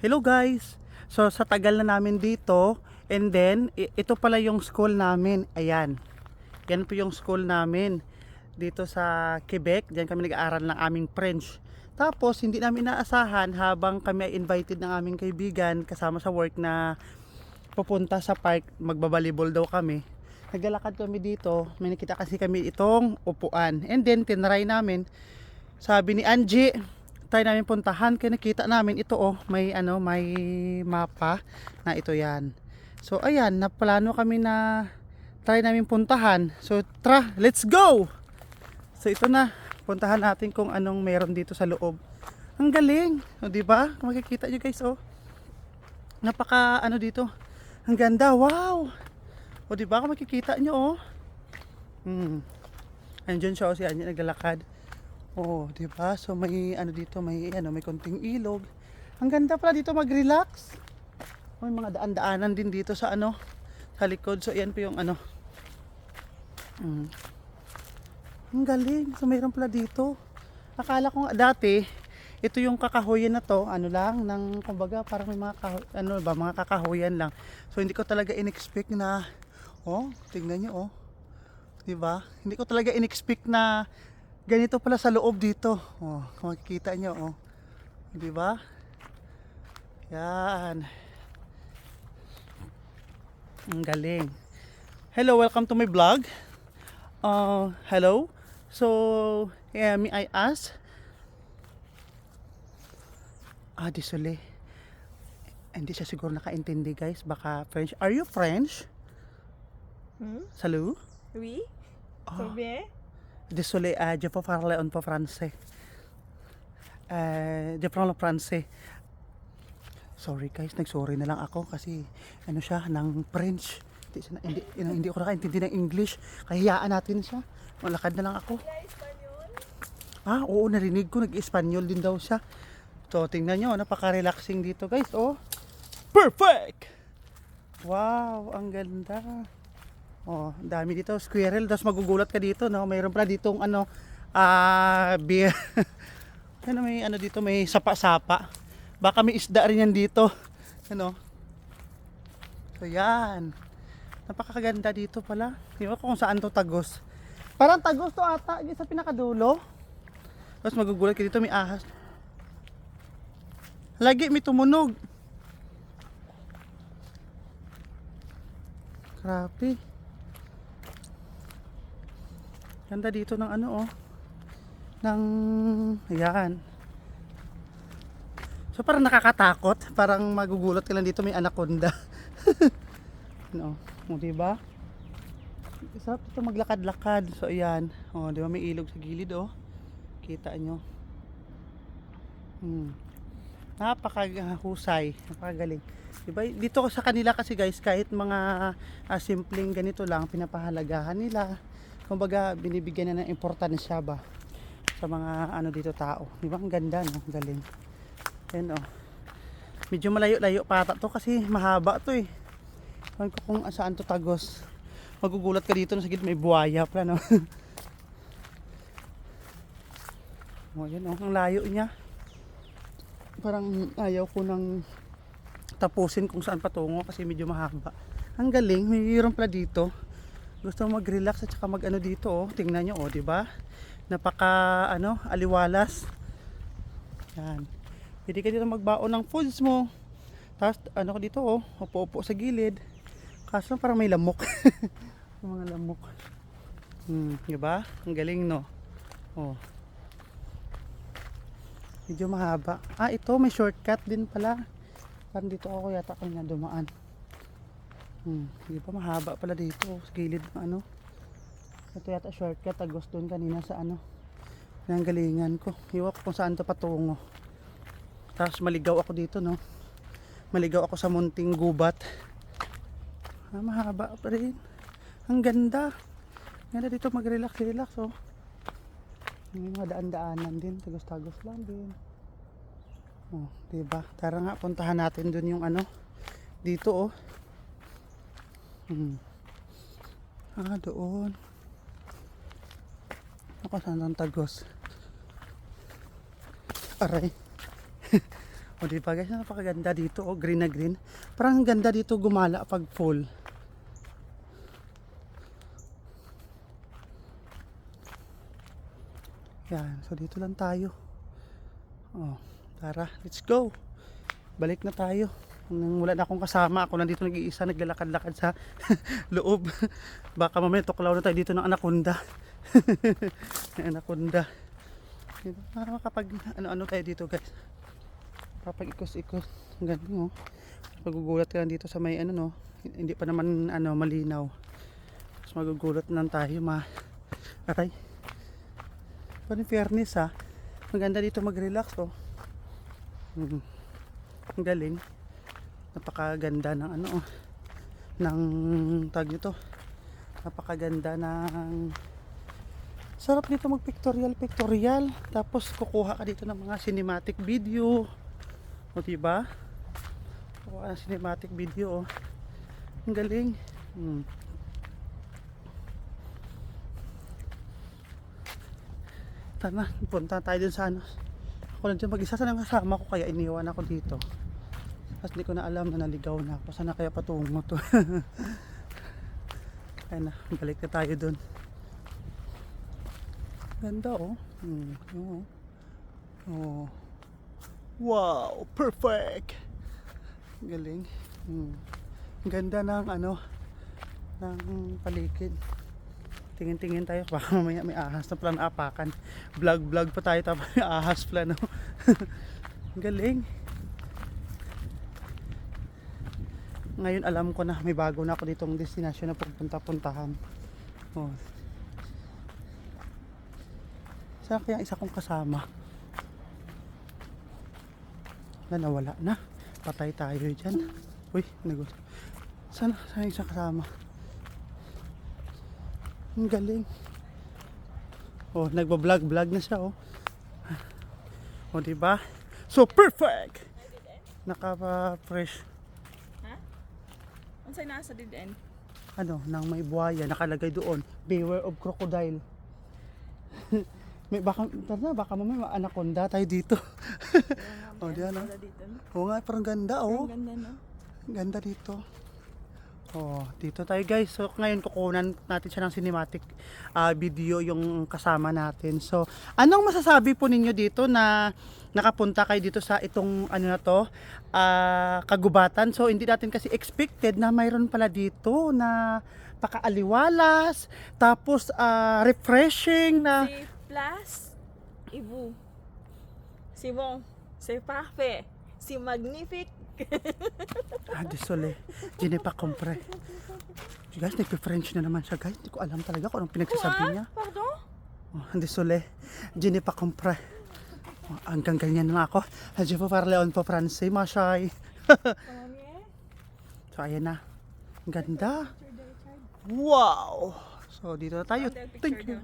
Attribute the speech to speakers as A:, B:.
A: Hello guys! So sa tagal na namin dito, and then ito pala yung school namin. Ayan. Yan po yung school namin dito sa Quebec. Diyan kami nag-aaral ng aming French. Tapos hindi namin inaasahan habang kami ay invited ng aming kaibigan kasama sa work na pupunta sa park, magbabalibol daw kami. Naglalakad kami dito, may nakita kasi kami itong upuan. And then tinry namin. Sabi ni Angie, try namin puntahan, kaya nakita namin ito may may mapa na ito yan. So ayan, naplano kami na try namin puntahan. So let's go. So ito na, puntahan natin kung anong meron dito sa loob. Ang galing, o di ba? Makikita niyo guys, napaka dito. Ang ganda, wow. O di ba? Kung makikita niyo, Andiyan siya, si Angie naglalakad. Oh, 'di ba? So may dito, may konting ilog. Ang ganda pala dito mag-relax. May mga daan-daanan din dito sa sa likod. So ayan po yung Ang galing. So mayroon pala dito. Akala ko nga dati ito yung kakahuyan na to, lang kumbaga parang may mga mga kakahuyan lang. So hindi ko talaga in-expect na tingnan niyo 'di ba? Hindi ko talaga in-expect na ganito pala sa loob dito. Kung makikita nyo, di ba? Yan. Ang galing. Hello, welcome to my vlog. Hello. So, may I ask? Désolé. Hindi siya siguro nakaintindi, guys. Baka French. Are you French? Salut?
B: Oui, ça va bien?
A: Désolé, je peux parler un peu français. Je parle français. Sorry guys, nag-sorry na lang ako kasi siya ng French. Hindi ko nakaintindi ng English. Kahiyaan natin siya. Malakad na lang ako. Oo, narinig ko. Nag-Espanyol din daw siya. So, tingnan nyo. Napaka-relaxing dito guys. Perfect! Wow, ang ganda. Ang dami dito, squirrel, tapos magugulat ka dito, no? Mayroon pala ditong beer. May dito, may sapa-sapa. Baka may isda rin yan dito. So yan. Napakaganda dito pala. Di ba kung saan to Tagos? Parang Tagos to ata, sa pinakadulo. Tapos magugulat ka dito, may ahas. Lagi may tumunog. Grabe. Ganda dito ng ayan. So parang nakakatakot, parang magugulat ka lang dito, may anaconda. Diba? Sarap dito maglakad-lakad. So ayan, diba may ilog sa gilid, kita nyo. Napakahusay, napakagaling. Diba? Dito sa kanila kasi guys, kahit mga simpleng ganito lang, pinapahalagahan nila. Kumbaga, binibigyan na ng importansya ba sa mga dito tao. Di ba? Ang ganda, no? Galing. Ayan, medyo malayo-layo pa ata to kasi mahaba to eh. Sabi ko kung saan to Tagos. Magugulat ka dito, sa gilid may buhaya pala, no? Ayan, ang layo niya. Parang ayaw ko nang tapusin kung saan patungo kasi medyo mahaba. Ang galing, mayroon pala dito. Gusto mo mag-relax at saka dito, tingnan nyo, di ba? Napaka aliwalas. Yan. Pwede ka dito magbaon ng foods mo. Tapos ko dito, upo-upo sa gilid. Kaso parang may lamok. Mga lamok. Di ba? Ang galing, no? Medyo mahaba. Ito may shortcut din pala. Parang dito ako yata kanya dumaan. Di ba mahaba pala dito sa gilid ng ito yata shortcut Tagos doon kanina sa ng galingan ko. Iwan ko kung saan to patungo. Tapos maligaw ako dito, no? Maligaw ako sa munting gubat. Mahaba pa rin. Ang ganda. Ganda dito mag-relax. May mga daan-daanan din. Tagos-tagos lang din. Diba? Tara nga, puntahan natin dun yung dito, doon. Ako saan ang Tagos? Aray. O diba guys, napakaganda dito. O, green na green. Parang ang ganda dito gumala pag full. Yan, so dito lang tayo. Oh, tara, let's go. Balik na tayo. Nang wala na akong kasama, ako nandito nag-iisa, naglalakad-lakad sa loob. Baka mamaya tuklaw na tayo dito ng anaconda. Anaconda. Makakapag ano-ano tayo dito guys. Kapag ikos-ikos. Ang ganda mo. Magugulat ka lang dito sa may ano no. Hindi pa naman ano malinaw. Mas magugulat lang tayo Aray. Parang fairness ha. Maganda dito mag-relax oh. Ang galing. Napakaganda ng ano oh. Ng tag nito. Napakaganda ng sarap dito mag pictorial. Tapos kukuha ka dito ng mga cinematic video. O diba? Kukuha ng cinematic video oh. Ang galing. Tara, punta tayo dun sa ano. Ako lang dyan mag-isa, saan ang kasama ko kaya iniwan ako dito. Kasi hindi ko na alam na naligaw na ako. Sana kaya patungo to. Kaya na, balik na tayo dun. Ganda oh. Oh. Wow, perfect. Galing. Ganda ng ano ng paligid. Tingin-tingin tayo baka mamaya may ahas na pala naapakan. Vlog pa tayo tapos may ahas pala no. Galing. Ngayon alam ko na may bago na ako ditong destinasyon na pupunta-puntahan. Oh. Saan kaya isa kong kasama? Nawala na. Patay tayo dyan. Uy, nagulat. Sana isang kasama. Ang galing. Oh, nagba-vlog na siya oh. Oh, di ba? So perfect. Naka-fresh.
B: Ha? Unsay nasa did end?
A: Ano, nang may buhaya nakalagay doon. Beware of crocodile. May baka mamaya anaconda tayo dito. Oh, diyan oh. Oo nga, parang ganda oh.
B: Ang ganda no?
A: Ganda dito. Oh, dito tayo guys. So ngayon kukunan natin siya ng cinematic video yung kasama natin. So, anong masasabi po ninyo dito na nakapunta kayo dito sa itong ano na to, kagubatan. So hindi natin kasi expected na mayroon pala dito na pakaaliwalas, tapos refreshing na
B: Si Plus, Ibu. Si Bon, si Parfait, si Magnifique.
A: Désolé, je n'ai pas compris. Guys, nagpe-French na naman siya guys. Hindi ko alam talaga kung anong pinagsasabi niya.
B: Pardon?
A: Oh, désolé, je n'ai pas compris. Oh, hanggang ganyan na ako. Je peux parler un peu français, ma chérie. So, ayan na. Ang ganda. Wow! So, dito na tayo. Thank you.